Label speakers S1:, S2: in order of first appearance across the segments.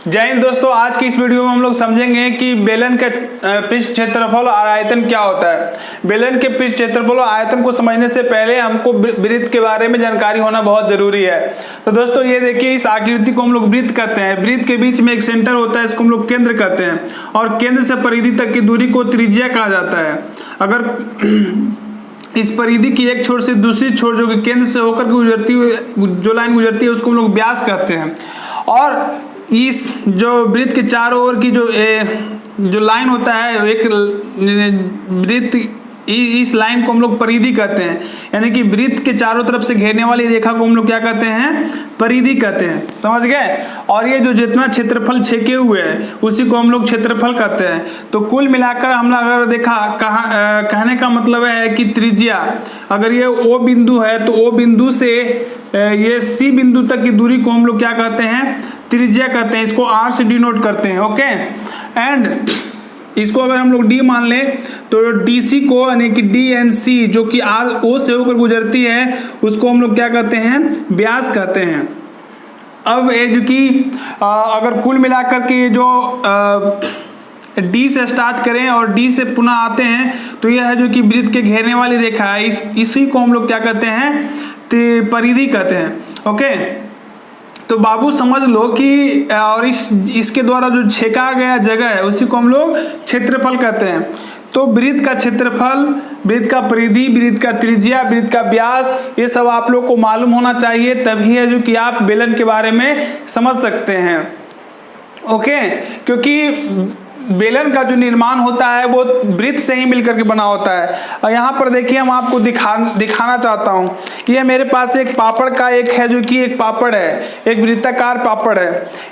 S1: जय हिंद दोस्तों, आज की इस वीडियो में हम लोग समझेंगे कि बेलन का पृष्ठ क्षेत्रफल और आयतन क्या होता है। बेलन के पृष्ठ क्षेत्रफल और आयतन को समझने से पहले हमको वृत्त के बारे में जानकारी होना बहुत जरूरी है। तो दोस्तों ये देखिए, इस आकृति को हम लोग वृत्त कहते हैं। वृत्त के बीच में एक सेंटर होता है, इसको हम लोग केंद्र कहते हैं, और केंद्र से परिधि तक की दूरी को त्रिज्या कहा जाता है। अगर इस परिधि की एक छोर से दूसरी छोर जो कि केंद्र से होकर गुजरती हुई जो लाइन गुजरती है उसको हम लोग व्यास कहते हैं। और इस जो वृत्त के चारों ओर की जो लाइन होता है, एक वृत्त, इस लाइन को हम लोग परिधि कहते हैं। यानी कि वृत्त के चारों तरफ से घेरने वाली रेखा को हम लोग क्या कहते हैं? परिधि कहते हैं। समझ गए? और ये जो जितना क्षेत्रफल छेके हुए है उसी को हम लोग क्षेत्रफल कहते हैं। तो कुल मिलाकर हम लोग अगर देखा, कहने का मतलब है कि त्रिज्या, अगर ये ओ बिंदु है तो ओ बिंदु से ये सी बिंदु तक की दूरी को हम लोग क्या कहते हैं? त्रिज्या कहते हैं। इसको आर से डिनोट करते हैं। ओके, एंड इसको अगर हम लोग डी मान लें तो डीसी को, यानी कि डी एन सी जो कि आर ओ से होकर गुजरती है, उसको हम लोग क्या कहते हैं? व्यास कहते हैं। अब ये जो कि अगर कुल मिलाकर के जो डी से स्टार्ट करें और डी से पुनः आते हैं तो यह है जो कि वृत्त के घेरने वाली रेखा है। इसी को हम लोग क्या कहते हैं? परिधि कहते हैं। ओके, तो बाबू समझ लो कि और इसके द्वारा जो छेका गया जगह है उसी को हम लोग क्षेत्रफल कहते हैं। तो वृत्त का क्षेत्रफल, वृत्त का परिधि, वृत्त का त्रिज्या, वृत्त का व्यास, ये सब आप लोग को मालूम होना चाहिए, तभी है जो कि आप बेलन के बारे में समझ सकते हैं। ओके, क्योंकि बेलन का जो निर्माण होता है वो वृत्त से ही मिलकर के बना होता है। और यहाँ पर देखिए, हम आपको दिखाना चाहता हूँ कि ये मेरे पास एक पापड़ का एक है जो कि एक पापड़ है, एक वृत्ताकार पापड़ है।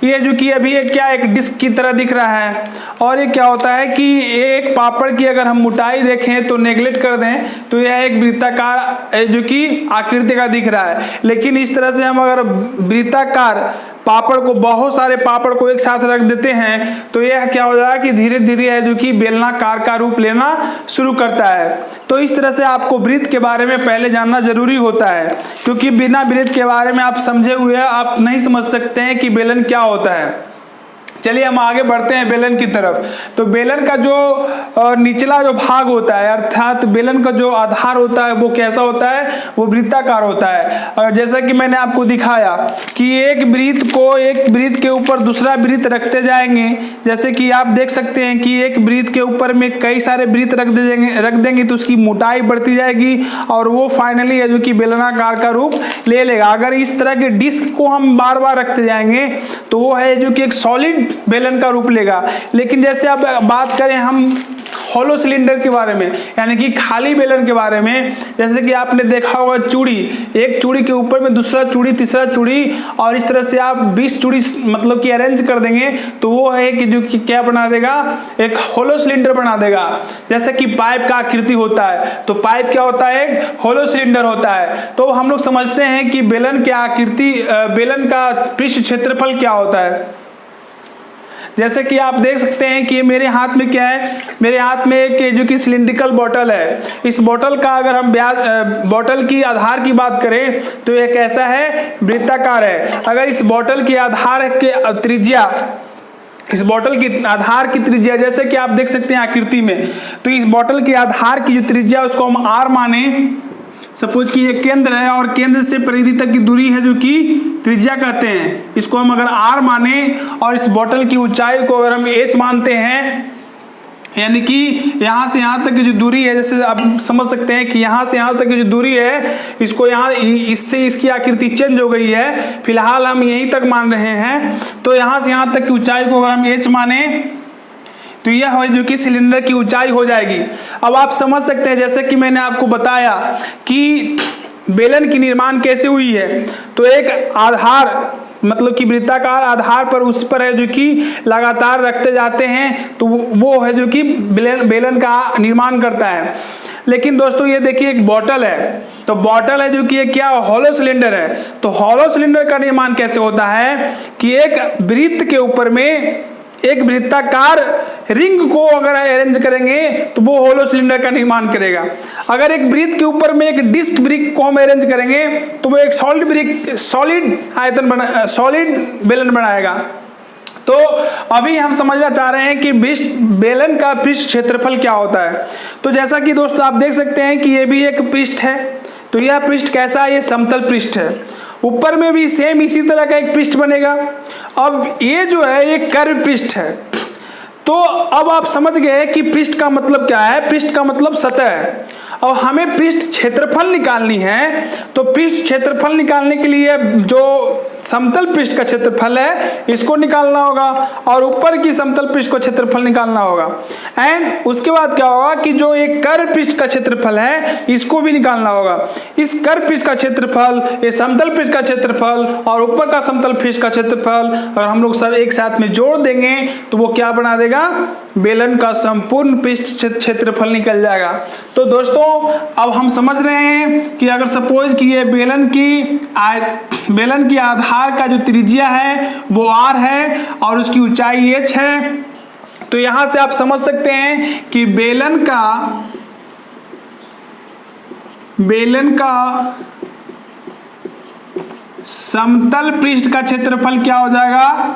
S1: ये जो कि अभी एक क्या, एक डिस्क की तरह दिख रहा है। और ये क्या होता है कि एक पापड़ की अगर हम मोटाई देखें तो नेगलेक्ट कर दें तो यह एक वृत्ताकार जो कि आकृति का दिख रहा है। लेकिन इस तरह से हम अगर वृत्ताकार पापड़ को, बहुत सारे पापड़ को एक साथ रख देते हैं तो यह क्या हो जाएगा कि धीरे धीरे है जो कि बेलनाकार का रूप लेना शुरू करता है। तो इस तरह से आपको वृत्त के बारे में पहले जानना जरूरी होता है, क्योंकि बिना वृत्त के बारे में आप समझे हुए आप नहीं समझ सकते हैं कि बेलन क्या होता है। चलिए हम आगे बढ़ते हैं बेलन की तरफ। तो बेलन का जो निचला जो भाग होता है, अर्थात बेलन का जो आधार होता है वो कैसा होता है? वो वृत्ताकार होता है। और जैसा कि मैंने आपको दिखाया कि एक वृत्त को, एक वृत्त के ऊपर दूसरा वृत्त रखते जाएंगे, जैसे कि आप देख सकते हैं कि एक वृत्त के ऊपर में कई सारे वृत्त रख देंगे तो उसकी मोटाई बढ़ती जाएगी और वो फाइनली है जो कि बेलनाकार का रूप ले लेगा। अगर इस तरह के डिस्क को हम बार बार रखते जाएंगे तो वो है जो कि एक सॉलिड बेलन का रूप लेगा। लेकिन जैसे अब बात करें हम हॉलो सिलेंडर के बारे में, यानी कि खाली बेलन के बारे में, जैसे कि आपने देखा होगा चूड़ी, एक चूड़ी के ऊपर में दूसरा चूड़ी, तीसरा चूड़ी, और इस तरह से आप 20 चूड़ी मतलब कि अरेंज कर देंगे तो वो है कि जो कि क्या बना देगा? एक हॉलो सिलेंडर बना देगा। जैसे कि पाइप का आकृति होता है तो पाइप क्या होता है? एक हॉलो सिलेंडर होता है। तो हम लोग समझते हैं कि बेलन की आकृति, बेलन का पृष्ठ क्षेत्रफल क्या होता है। जैसे कि आप देख सकते हैं कि मेरे हाथ में क्या है? मेरे हाथ में एक जो कि सिलिंड्रिकल बोतल है। इस बोतल का अगर हम बोतल की आधार की बात करें तो ये कैसा है? वृत्ताकार है। अगर इस बोतल के आधार के त्रिज्या, इस बोतल की आधार की त्रिज्या, जैसे कि आप देख सकते हैं आकृति में, तो इस बोतल के आधार की जो त्रिज्या उसको हम आर माने। सपोज कि ये केंद्र है और केंद्र से परिधि तक की दूरी है जो कि त्रिज्या कहते हैं। इसको हम अगर आर माने और इस बोतल की ऊंचाई को अगर हम एच मानते हैं, यानी कि यहाँ से यहाँ तक की जो दूरी है, जैसे आप समझ सकते हैं कि यहाँ से यहाँ तक की जो दूरी है, इसको यहाँ, इससे इसकी आकृति चेंज हो गई है। फिलहाल हम यहीं तक मान रहे हैं। तो यहाँ से यहाँ तक की ऊंचाई को अगर हम एच माने तो यह है जो कि सिलेंडर की ऊंचाई हो जाएगी। अब आप समझ सकते हैं, जैसे कि मैंने आपको बताया कि बेलन की निर्माण कैसे हुई है। तो एक आधार, मतलब कि वृत्ताकार आधार पर, उस पर है जो कि लगातार रखते जाते हैं तो वो है जो कि बेलन का निर्माण करता है। लेकिन दोस्तों ये देखिए, एक बॉटल है, तो बॉटल है जो कि ये क्या? हॉलो सिलेंडर है। तो हॉलो सिलेंडर का निर्माण कैसे होता है कि एक वृत्त के ऊपर में एक वृत्ताकार रिंग को अगर अरेंज करेंगे तो वो होलो सिलेंडर का निर्माण करेगा। अगर एक वृत्त के ऊपर में एक डिस्क ब्रिक को हम अरेंज करेंगे तो वो एक सॉलिड बेलन बनाएगा। तो अभी हम समझना चाह रहे हैं कि बेलन का पृष्ठ क्षेत्रफल क्या होता है। तो जैसा कि दोस्तों आप देख सकते हैं कि ये भी एक पृष्ठ है। तो यह पृष्ठ कैसा है? ये समतल पृष्ठ है। ऊपर में भी सेम इसी तरह का एक पृष्ठ बनेगा। अब ये जो है ये कर्व पृष्ठ है। तो अब आप समझ गए कि पृष्ठ का मतलब क्या है। पृष्ठ का मतलब सतह है। और हमें पृष्ठ क्षेत्रफल निकालनी है। तो पृष्ठ क्षेत्रफल निकालने के लिए जो समतल पृष्ठ का क्षेत्रफल है इसको निकालना होगा और ऊपर की समतल पृष्ठ को क्षेत्रफल निकालना होगा। एंड उसके बाद क्या होगा कि जो एक कर्व पृष्ठ का क्षेत्रफल है इसको भी निकालना होगा। इस कर्व पृष्ठ का क्षेत्रफल, ये समतल पृष्ठ का क्षेत्रफल और ऊपर का समतल पृष्ठ का क्षेत्रफल और हम लोग सब एक साथ में जोड़ देंगे तो वो क्या बना देगा? बेलन का संपूर्ण पृष्ठ क्षेत्रफल निकल जाएगा। तो दोस्तों अब हम समझ रहे हैं कि अगर सपोज कि ये बेलन की आधार का जो त्रिज्या है वो r है और उसकी ऊंचाई h है। तो यहां से आप समझ सकते हैं कि बेलन का समतल पृष्ठ का क्षेत्रफल क्या हो जाएगा?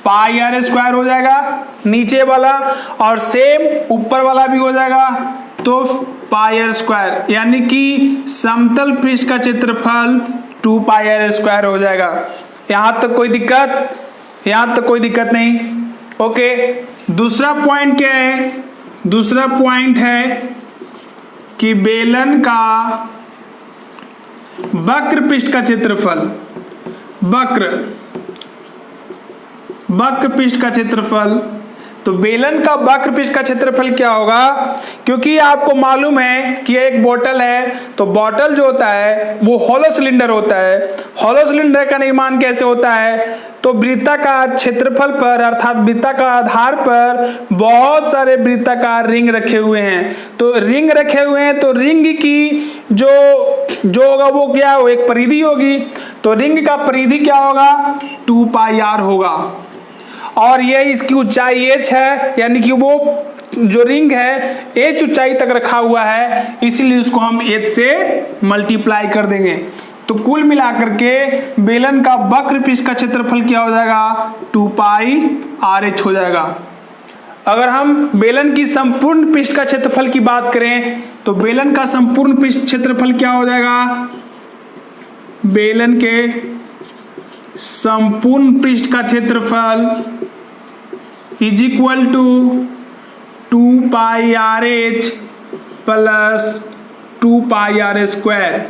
S1: पाई r स्क्वायर हो जाएगा नीचे वाला, और सेम ऊपर वाला भी हो जाएगा तो पाई r स्क्वायर, यानी कि समतल पृष्ठ का क्षेत्रफल 2 पाई r स्क्वायर हो जाएगा। यहां तक कोई दिक्कत? यहां तक कोई दिक्कत नहीं। ओके, दूसरा पॉइंट क्या है? दूसरा पॉइंट है कि बेलन का वक्र पृष्ठ का क्षेत्रफल, वक्र पृष्ठ का क्षेत्रफल। तो बेलन का वक्र पृष्ठ का क्षेत्रफल क्या होगा? क्योंकि आपको मालूम है कि एक बोतल है, तो बोतल जो होता है वो हॉलो सिलेंडर होता है। हॉलो सिलेंडर का निर्माण कैसे होता है? तो वृत्ताकार क्षेत्रफल पर अर्थात वृत्ताकार आधार पर बहुत सारे वृत्ताकार रिंग रखे हुए हैं। तो रिंग रखे हुए हैं तो रिंग की जो होगा वो क्या हो? एक परिधि होगी। तो रिंग का परिधि क्या होगा? 2 पाई r होगा। और ये इसकी ऊंचाई h है, यानी कि वो जो रिंग है h ऊंचाई तक रखा हुआ है, इसीलिए उसको हम h से मल्टीप्लाई कर देंगे। तो कुल मिलाकर के बेलन का वक्र पृष्ठ का क्षेत्रफल क्या हो जाएगा? 2 पाई RH हो जाएगा। अगर हम बेलन की संपूर्ण पृष्ठ का क्षेत्रफल की बात करें तो बेलन का संपूर्ण पृष्ठ क्षेत्रफल क्या हो जाएगा? बेलन के संपूर्ण पृष्ठ का क्षेत्रफल is equal to 2 pi RH plus 2 pi R square,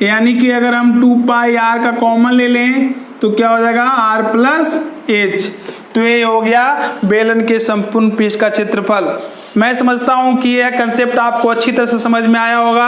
S1: यानी कि अगर हम 2 पाई r का कॉमन ले लें तो क्या हो जाएगा? r plus h। तो ये हो गया बेलन के संपूर्ण पृष्ठ का क्षेत्रफल। मैं समझता हूं कि यह कंसेप्ट आपको अच्छी तरह से समझ में आया होगा।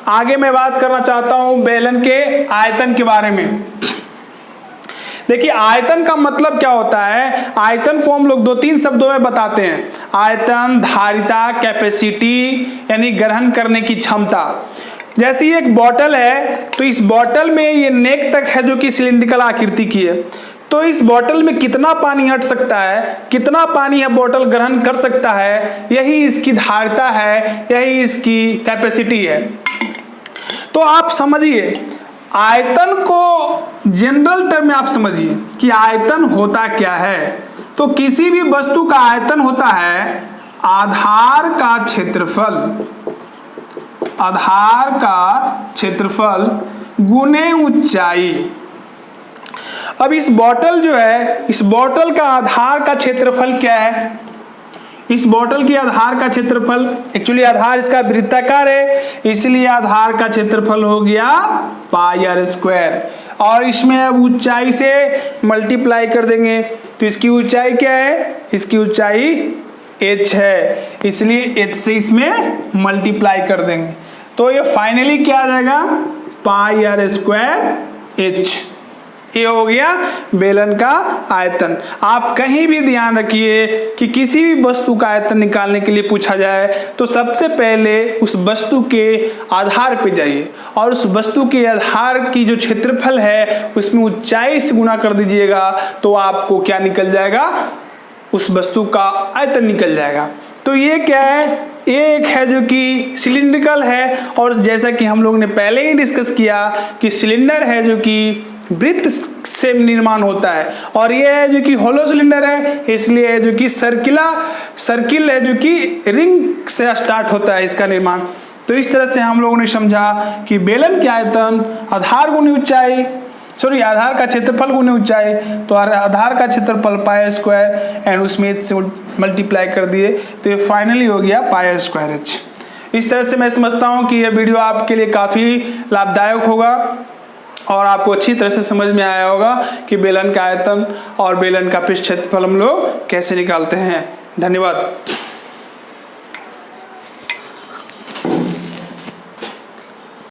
S1: आगे मैं बात करना चाहता हूं बेलन के आयतन के बारे में। देखिए, आयतन का मतलब क्या होता है? आयतन को हम लोग 2-3 शब्दों में बताते हैं। आयतन, धारिता, कैपेसिटी यानी ग्रहण करने की क्षमता। जैसे ये एक बॉटल है तो इस बॉटल में ये नेक तक है जो कि सिलिंड्रिकल आकृति की है। तो इस बॉटल में कितना पानी हट सकता है, कितना पानी यह बॉटल ग्रहण कर सकता है, यही इसकी धारिता है, यही इसकी कैपेसिटी है। तो आप समझिए, आयतन को जनरल टर्म में आप समझिए कि आयतन होता क्या है। तो किसी भी वस्तु का आयतन होता है आधार का क्षेत्रफल गुने ऊंचाई। अब इस बॉटल जो है, इस बॉटल का आधार का क्षेत्रफल क्या है? इस बॉटल की आधार का क्षेत्रफल, एक्चुअली आधार इसका वृत्ताकार है, इसलिए आधार का क्षेत्रफल हो गया पाई r स्क्वायर। और इसमें अब ऊंचाई से मल्टीप्लाई कर देंगे तो इसकी ऊंचाई क्या है? इसकी ऊंचाई h है, इसलिए h से इसमें मल्टीप्लाई कर देंगे तो ये फाइनली क्या आ जाएगा? पाई r स्क्वायर h। ये हो गया बेलन का आयतन। आप कहीं भी ध्यान रखिए कि किसी भी वस्तु का आयतन निकालने के लिए पूछा जाए तो सबसे पहले उस वस्तु के आधार पे जाइए और उस वस्तु के आधार की जो क्षेत्रफल है उसमें ऊंचाई से गुणा कर दीजिएगा तो आपको क्या निकल जाएगा? उस वस्तु का आयतन निकल जाएगा। तो ये क्या है? ये एक है जो कि सिलिंड्रिकल है, और जैसा कि हम लोग ने पहले ही डिस्कस किया कि सिलेंडर है जो कि वृत्त से निर्माण होता है। और ये है जो कि होलो सिलेंडर है, इसलिए जो कि सर्किल है जो कि रिंग से स्टार्ट होता है इसका निर्माण। तो इस तरह से हम लोगों ने समझा कि बेलन की आयतन आधार गुनी ऊंचाई, आधार का क्षेत्रफल गुनी ऊंचाई, तो आधार का क्षेत्रफल पाई स्क्वायर एंड उसमें से मल्टीप्लाई कर दिए तो ये फाइनली हो गया पाई स्क्वायर h। इस तरह से मैं समझता हूँ कि यह वीडियो आपके लिए काफ़ी लाभदायक होगा और आपको अच्छी तरह से समझ में आया होगा कि बेलन का आयतन और बेलन का पृष्ठ क्षेत्रफल हम लोग कैसे निकालते हैं। धन्यवाद।